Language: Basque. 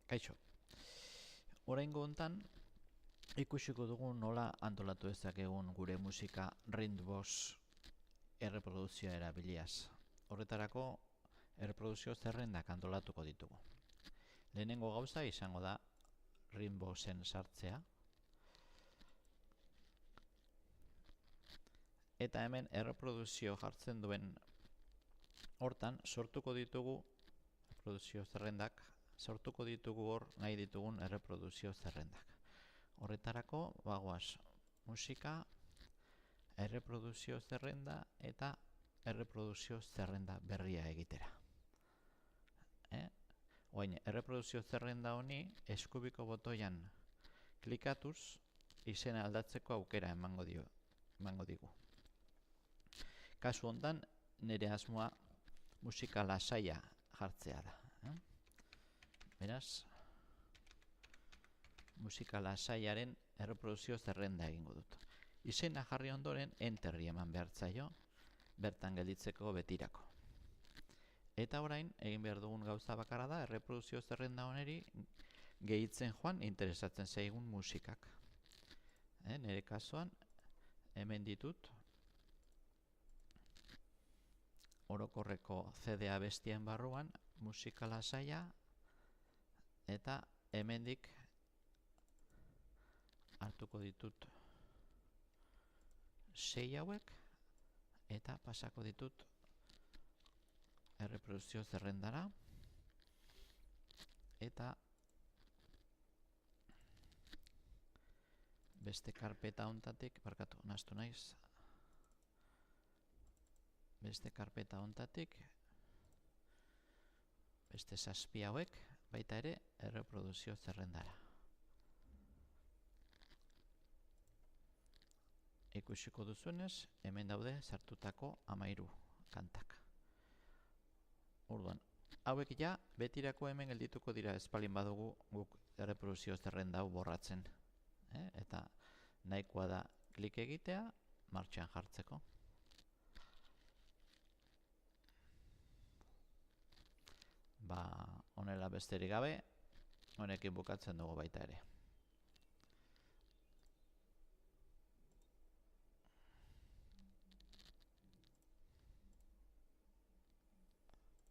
Kaixo. Oraingo hontan ikusiko dugu nola antolatu dezakegun gure musika ritmos erreproduzioa erabiliaz. Horretarako erreproduzio zerrendak antolatuko ditugu. Lehenengo gauza izango da ritmosen sartzea. Eta hemen erreproduzio jartzen duen hortan sortuko ditugu erreproduzio zerrendak, sortuko ditugu hor nahi ditugun erreproduzio zerrendak. Horretarako bagoaz musika, erreproduzio zerrenda eta erreproduzio zerrenda berria egitera. Oain, erreproduzio zerrenda honi eskubiko botoian klikatuz izena aldatzeko aukera emango digu. Kasu hontan nire asmoa musika lasaia jartzea da. Beraz, musika lasaiaren erreproduzio zerrenda egingo dut. Izena jarri ondoren enterri eman behar zaio, bertan gelditzeko betirako. Eta orain, egin behar dugun gauza bakarra da, erreproduzio zerrenda honeri gehitzen joan interesatzen zaigun musikak. Nire kasuan, hemen ditut orokorreko CD abestien barruan musika lasaia eta hemendik hartuko ditut 6 hauek eta pasako ditut erreproduzio zerrendara eta beste karpeta hontatik, barkatu, nahastu naiz, beste karpeta hontatik beste 7 hauek baita ere erreproduzio zerrendara. Ikusiko duzuenez, hemen daude sartutako 13 kantak. Orduan, hauek ja betirako hemen geldituko dira espalin badugu guk erreproduzio zerrenda hau borratzen. Eta nahikoa da klik egitea martxan jartzeko. Honela besterik gabe, honekin bukatzen dugu baita ere.